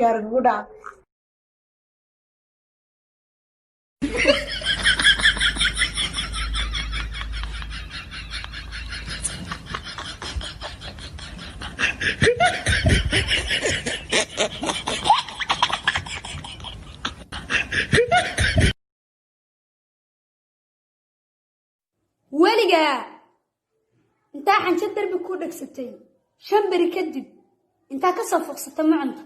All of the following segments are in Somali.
Garguda. weligaa intaa xanjo darbi ku dhagsatay shan beri kadib intaa ka soo foqsata macunta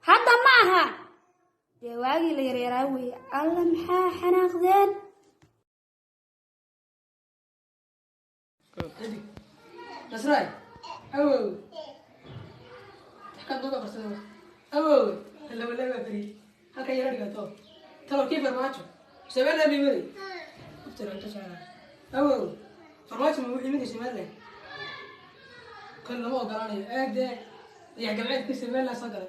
hadda ma aha dee waagii la yaryaraa weeye alla maxaa xanaaqdeen nasray awow ka doga qarsado awow la walaga firi halka yara dhigato talo kii farmaajo sabana bimay أوه فرماش من وحي من الشمال له كل ما قراني أده يا جماعة في الشمال لا صقر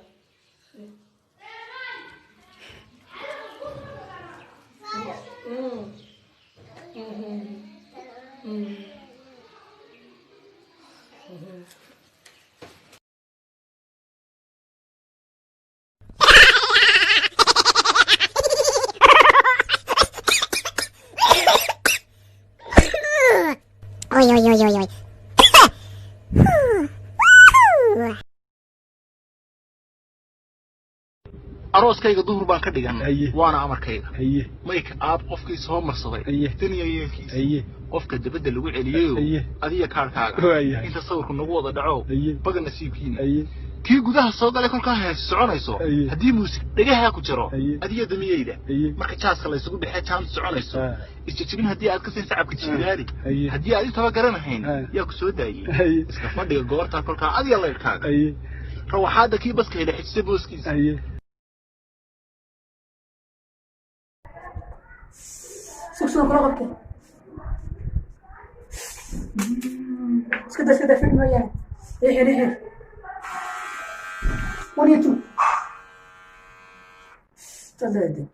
Oi, oi, oi, oi, oi. arooskayga duhur baan ka dhiganay waana amarkayga mayka aad qofkii soo marsaday taniyeeyay qofka dabada lagu celiyo adiga kaarkaaga inta sawirku nagu wada dhaco baga nasiibkiina kii gudaha soo galay kolka hees soconayso hadii muusik dhagaha ku jiro adiga damiyayda marka jaaska la isugu bixay jaan soconayso isjijibin hadii aad ka sii sacabka jiidaari hadii aad taba garanahayn yaa ku soo daayay iska fadhiga goorta kolka adiga leerkaaga rawaxaada kii baska hela xisay booskiisa سكسو كرغبك اسكدا فيلم وياه ريحي ونيتو تزادي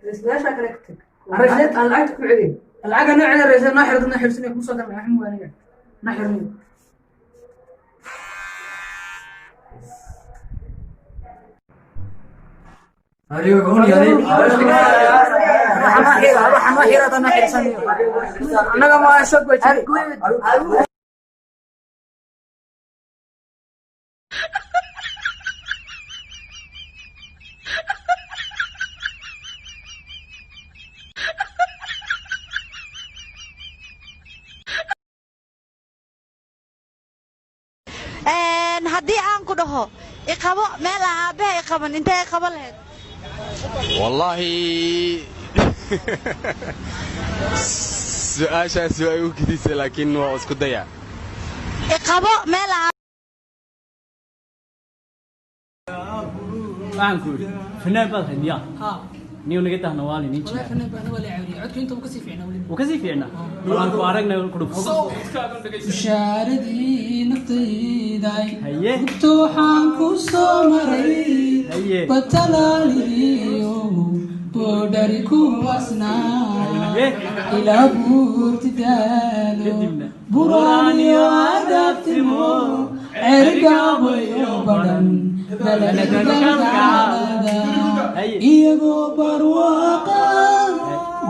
رسلاش اكلكتك الرجلات العقد كعلي العقد نوع على الرجال ناحر ضمن حبسني كم صدر مع حمو انا ناحر أيوة هوني أنا حيرة أنا حيرة أنا ما أشوف وجهي haddii aan ku dhaho iqabo meel aabaha iqaban intee qaba lahayd والله سؤال سؤال كذي لكن اسكت ضيع iqabo meel معكم فنان بالخن يا نيو نجت احنا والي نيجي والله فنان بأنا ولا عوري عدك أنتم كسي فينا ولي وكذي فينا والله كوارقنا كلوب شاردي نطي داي هيه توحان كوسومري هيه بطلاليو بودري كواسنا إلى بورت دالو براني وعدتمو عرقابي وبدن iyagoo barwaaqa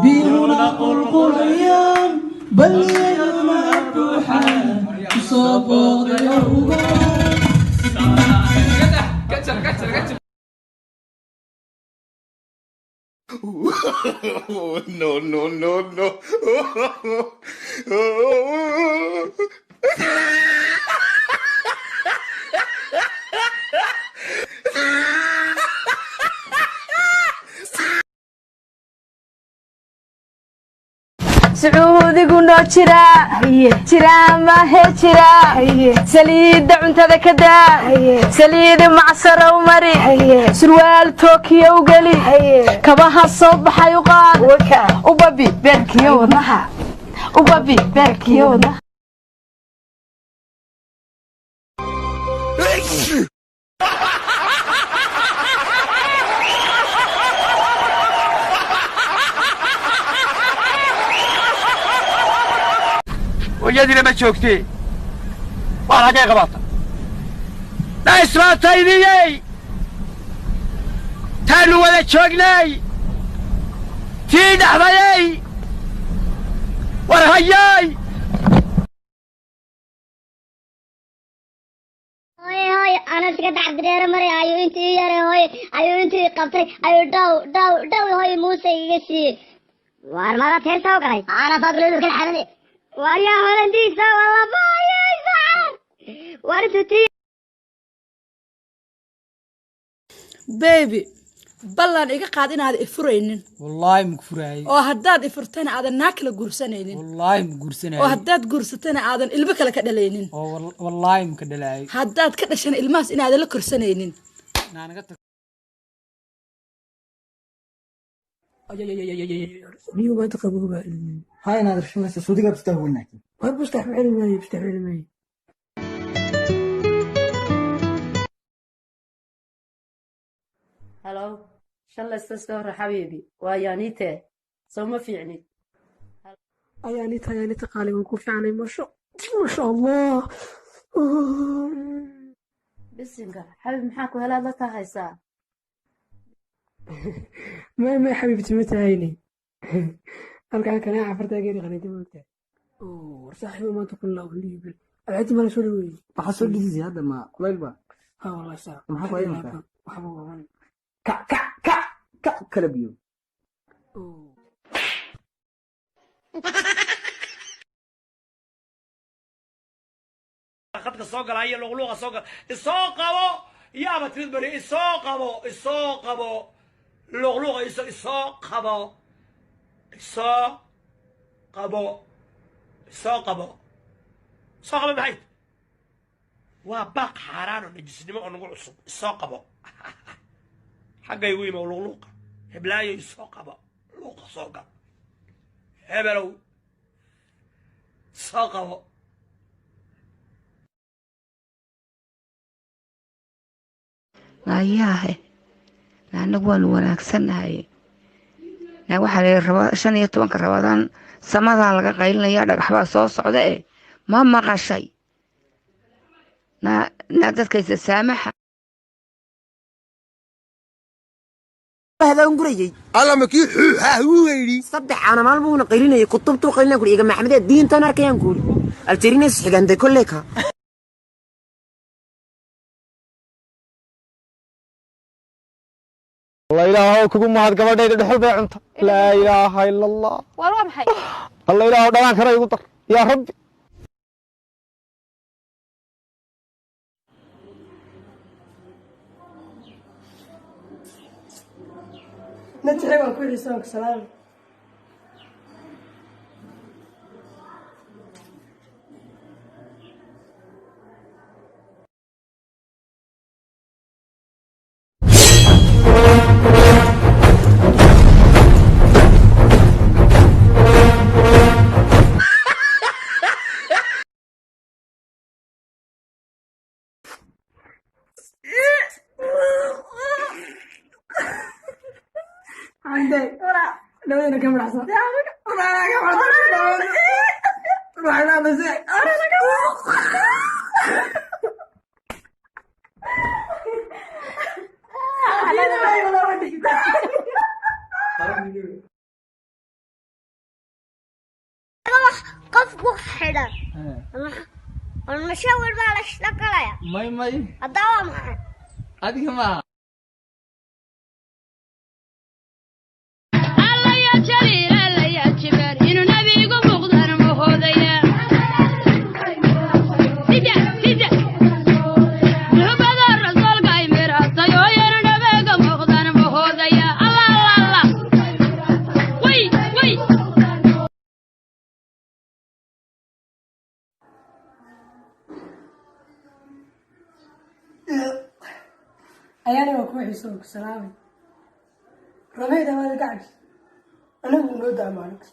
biyuuna qulqulayaan bal iyaguna buuxaan kusoo booqdayo uga no no no no سعودي قلنا جرا ما هي جرا سليد عنتذا كدا سليد معصر ومري سروال توكيو وقلي كباها الصبح يقال وبابي بيركيو ونها وبابي بيركيو ونها hooyadiina ma joogtee waa lagay qabaata na isbaataydiyey taanu wada joognay tii dhaxdayey war hayay هاي أنا سكت عبد الرحمن مري أيو أنت يا هاي أيو أنت قبطي أيو داو هاي موسى يجسي وارما تهر سو كراي أنا فاكر كل حدا ويا هولندي سو والله باي زعل وارتتي بيبي ballan iga qaad inaad ifuraynin wallaahi ma furaayay oo haddaad ifurtana aadan naag kala guursanaynin wallaahi ma guursanayay oo haddaad guursatana aadan ilmo kale ka dhalaynin oo wallaahi ma ka dhalaayay haddaad ka dhashana ilmahaas inaadan la korsanaynin naanaga tag niyo baad qabowba هاي أنا أدري شو بس سودي قبل تستهونك war bustaxmili maayo bustaxmili maayo هلو شلا استسكر حبيبي ويانيته سوما في عني ayaanita qaali waan ku fiicnay masha allah بسنجا حبيبي محاكو هلا لا تهيسا ما حبيبتي ما tahayni halkaan kana cafartaa geeri qanidi moogtaa war saaxiibo maanta kun laa liibil alcadi mala soo dhaweeyey waxaa soo dhigisi hadda ma kuleyl ba ha wallahi saa maxaa ku haynataa waxba waban ka kala biyo khadka soo galaya luqluqa soo gal isoo qabo yaaba timid bari isoo qabo luqluqa isoo qabo maxay waa baaq xaaraan oo najisnimo oo nagu cusub isoo qabo xaggay u yima luqluqa heblaayo isoo qabo luuqa soo gal hebelow soo qabo waayahe anagu waanu wanaagsannahay waxaa la rabaa 15 rabadaan samadaa laga qaylinaya dhagaxbaa soo socda ma maqashay na dadkaysa saamaxa هذا نقولي الله مكي ها هو يدي صدق أنا ما أبغى قيلين كتبتو قيلين كوري يا محمد الدين تنار كيان كوري الترينس حاجة عند كلها الله إله كوكب ما هاد قبل ده حل بيعنت لا إله إلا الله والله محي الله إله دمان كره يقطر يا ربي نتعب كل سوق سلام عندي لو انا كم لحظه روح انا مزاج قف حدا المشاور معلش لقلايا ماي الدعوة معك هذيك ما أياني وكوحي سوق سلامي رميت هذا قاعد أنا من نودع مالك